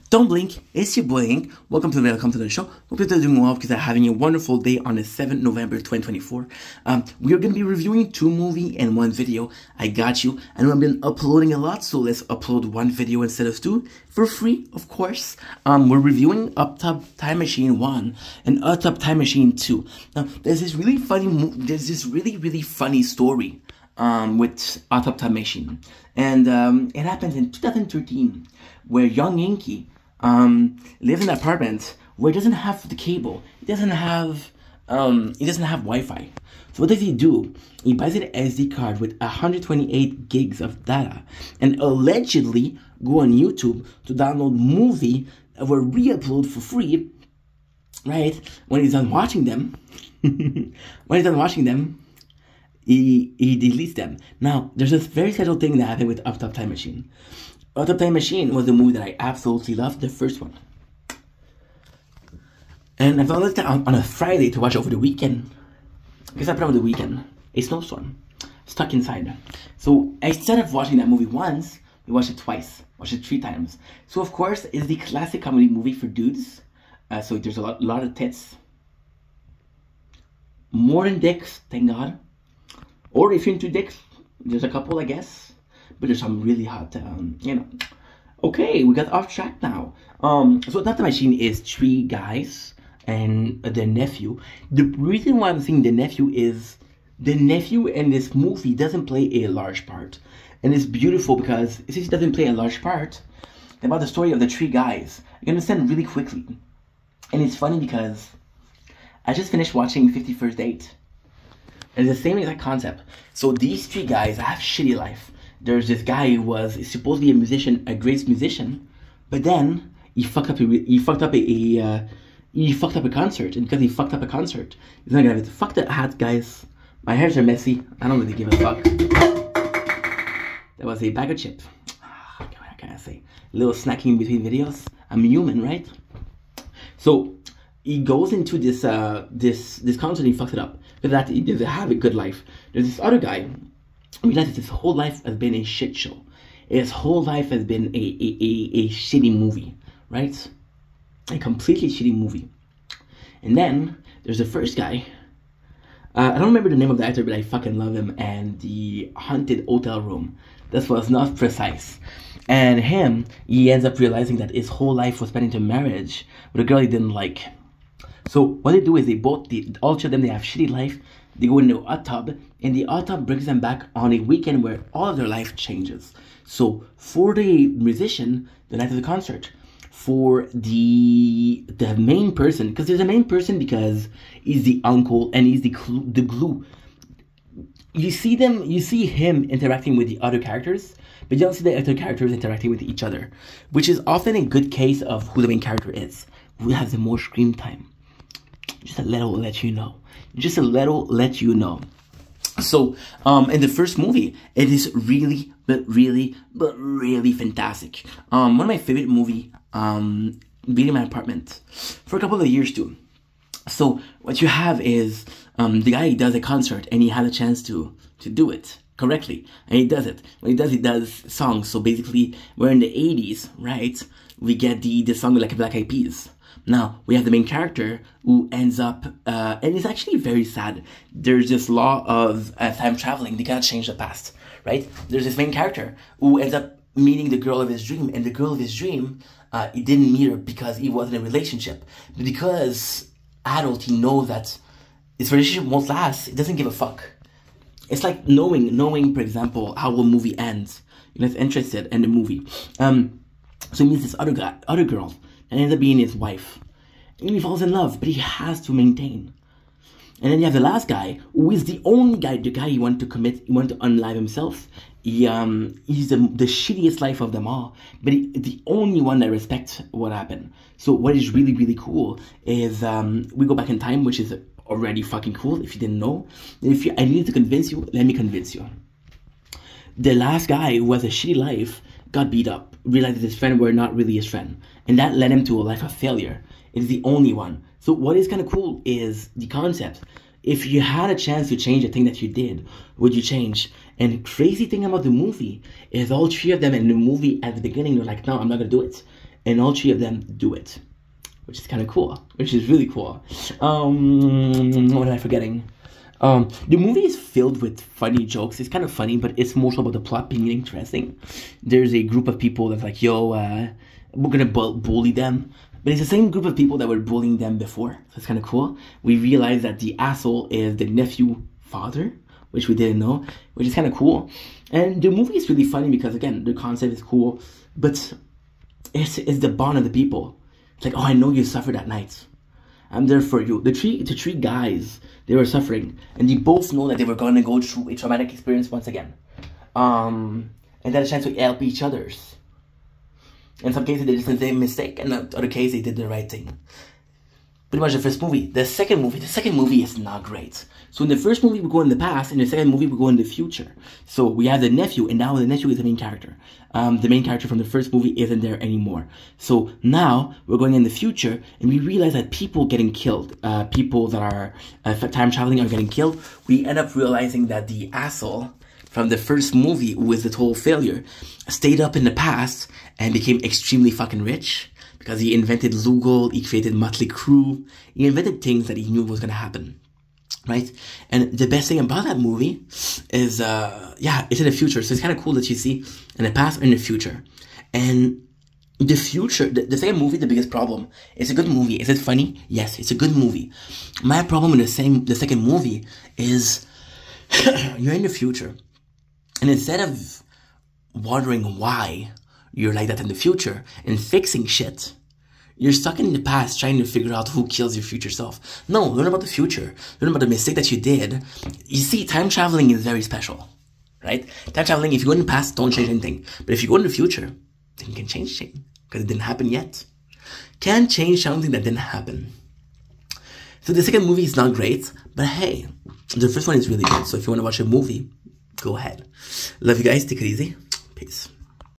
Don't blink, it's your boy Ink. Welcome to the show. Hope you're doing well because I'm having a wonderful day on the 7th November 2024. We are going to be reviewing 2 movies and 1 video. I got you. I know I've been uploading a lot, so let's upload 1 video instead of 2 for free, of course. We're reviewing Hot Tub Time Machine 1 and Hot Tub Time Machine 2. Now, there's this really funny story with Hot Tub Time Machine, and it happens in 2013 where young Inky lives in an apartment where he doesn't have the cable. He doesn't have Wi-Fi. So what does he do? He buys an SD card with 128 gigs of data and allegedly go on YouTube to download movie that were re-uploaded for free. Right? When he's done watching them, he deletes them. Now, there's this very subtle thing that happened with Hot Tub Time Machine. Hot Tub Time Machine was the movie that I absolutely loved, the first one. And I found it on a Friday to watch over the weekend. Because I put over the weekend. A snowstorm. Stuck inside. So instead of watching that movie once, we watched it twice. Watched it 3 times. So of course, it's the classic comedy movie for dudes. So there's a lot of tits. More than dicks, thank God. Or if you're into dicks, there's a couple, I guess. But there's some really hot, Okay, we got off track now. So Hot Tub Machine is 3 guys and their nephew. The reason why I'm saying the nephew is the nephew in this movie doesn't play a large part. And it's beautiful because since he doesn't play a large part, about the story of the 3 guys, you can understand really quickly. And it's funny because I just finished watching 50 First Date. And it's the same exact concept. So these 3 guys have shitty life. There's this guy who was supposed to be a musician, a great musician, but then he fucked up a concert, and because he fucked up a concert, he's not gonna have it. Fuck the hat, guys. My hairs are messy. I don't really give a fuck. That was a bag of chips. What can I say? A little snacking between videos. I'm human, right? So he goes into this concert and he fucks it up. Because that he doesn't have a good life. There's this other guy. Realizes his whole life has been a shit show. His whole life has been a shitty movie, right? A completely shitty movie. And then there's the first guy. I don't remember the name of the actor, but I fucking love him. And the Haunted Hotel Room. This was not precise. And he ends up realizing that his whole life was spent into marriage with a girl he didn't like. So what they do is all 3 of them, they have shitty life. They go into a hot tub, and the hot tub brings them back on a weekend where all of their life changes. So for the musician, the night of the concert, for the main person, because there's a main person because he's the uncle and he's the glue. You see him interacting with the other characters, but you don't see the other characters interacting with each other, which is often a good case of who the main character is, who has the more screen time. Just a little let you know. Just a little let you know. So, in the first movie, it is really fantastic. One of my favorite movie, being in my apartment for a couple of years too. So, what you have is, the guy does a concert and he had a chance to do it correctly. And he does it. When he does songs. So basically, we're in the 80s, right? We get the song like Black Eyed Peas. Now, we have the main character who ends up, and it's actually very sad. There's this law of time traveling. They cannot change the past, right? There's this main character who ends up meeting the girl of his dream. And the girl of his dream, he didn't meet her because he wasn't in a relationship. But because adult, he knows that his relationship won't last. He doesn't give a fuck. It's like knowing, for example, how a movie ends. You're not interested in the movie. So he meets this other girl. And ends up being his wife. And he falls in love, but he has to maintain. And then you have the last guy, who is the only guy, the guy he wanted to commit, he wanted to unalive himself. He's the shittiest life of them all, but the only one that respects what happened. So what is really cool is we go back in time, which is already fucking cool if you didn't know. I need to convince you, let me convince you. The last guy who has a shitty life got beat up, realized that his friend were not really his friend. And that led him to a life of failure. It's the only one. So what is kind of cool is the concept. If you had a chance to change the thing that you did, would you change? And the crazy thing about the movie is all 3 of them in the movie at the beginning, they're like, no, I'm not going to do it. and all three of them do it, which is kind of cool, which is really cool. What am I forgetting? The movie is filled with funny jokes. It's kind of funny, but it's more so about the plot being interesting. There's a group of people that's like, yo, we're gonna bully them. But it's the same group of people that were bullying them before. So it's kind of cool. We realize that the asshole is the nephew father, which we didn't know, which is kind of cool. And the movie is really funny because, again, the concept is cool, but it's the bond of the people. It's like, oh, I know you suffered that night. I'm there for you. The three guys, they were suffering, and they both know that they were going to go through a traumatic experience once again. And they had a chance to help each other's. In some cases, they just made a mistake, and in other cases, they did the right thing. Pretty much the first movie. The second movie is not great. So in the first movie, we go in the past, and the second movie, we go in the future. So we have the nephew, and now the nephew is the main character. The main character from the first movie isn't there anymore. So now we're going in the future, and we realize that people getting killed, people that are time traveling are getting killed. We end up realizing that the asshole from the first movie, who was the total failure, stayed up in the past and became extremely fucking rich because he invented Google, he created Motley Crue, he invented things that he knew was going to happen, right? And the best thing about that movie is, it's in the future. So it's kind of cool that you see in the past or in the future. And the future, the second movie, the biggest problem, it's a good movie. Is it funny? Yes, it's a good movie. My problem with the second movie is you're in the future. And instead of wondering why you're like that in the future and fixing shit, you're stuck in the past trying to figure out who kills your future self. No, learn about the future. Learn about the mistake that you did. You see, time traveling is very special, right? Time traveling, if you go in the past, don't change anything. But if you go in the future, then you can change things because it didn't happen yet. Can't change something that didn't happen. So the second movie is not great, but hey, the first one is really good. So if you want to watch a movie, go ahead. Love you guys. Take it easy. Peace.